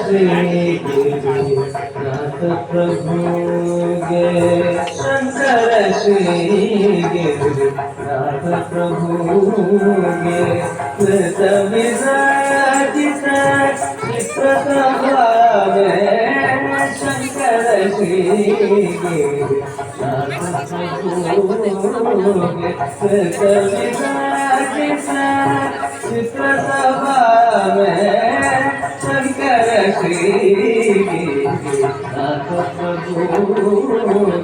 श्री गिरिनाथ प्रभु गे शंकर श्री गिरिनाथ प्रभु गे कृत विराजित चित्र स्वभावे शंकर श्री गिरिनाथ प्रभु गे कृत विराजित चित्र स्वभावे शंकर श्री नाथ प्रभु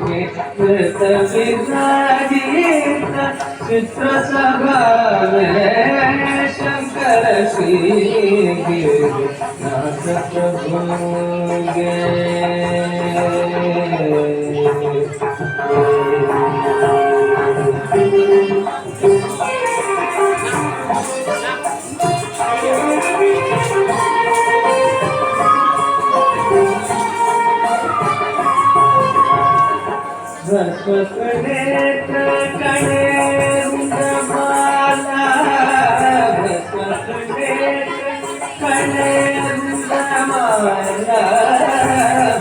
के कृत विराजित चित्र सभा में शंकर श्री नाथ प्रभु गे भस्मकनेत्र कणेरुंडमाला भस्मकनेत्र कणेरुंडमाला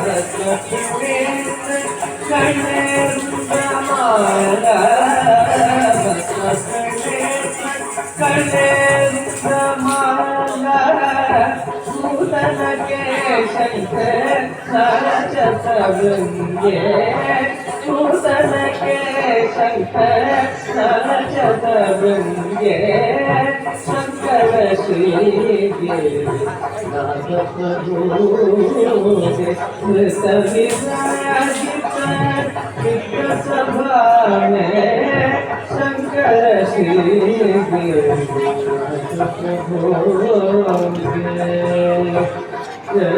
भस्मकनेत्र कणेरुंडमाला भस्मकनेत्र कणेरुंडमाला भूतन के शंकर साचतवृंगे भूतन के शंकर साचतवृंगे शंकर श्री गिरिनाथ प्रभु गे कृत विराजित चित्र सभा में शंकर श्री गिरिनाथ प्रभु गे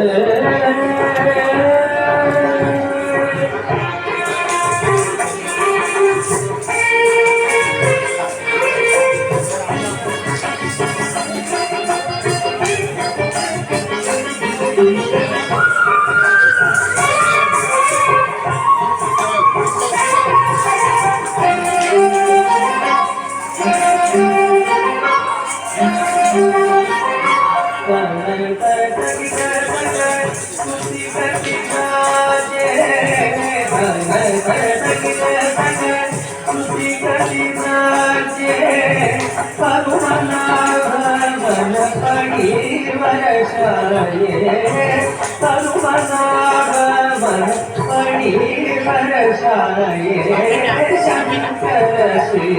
शंकर श्री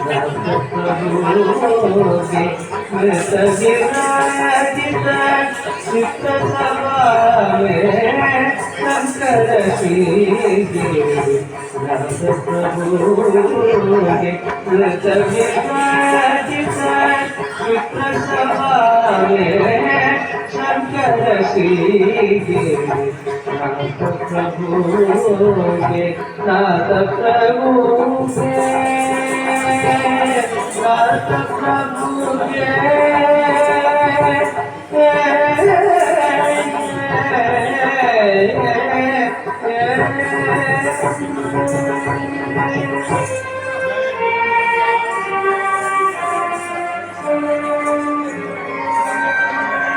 नाथ प्रभु गे कृत विराजित चित्त सभा में शंकर श्री नाथ प्रभु गे कृत विराजित चित्त सभा में शंकर श्री नाथ प्रभु गे नाथ प्रभु गे नाथ प्रभु गे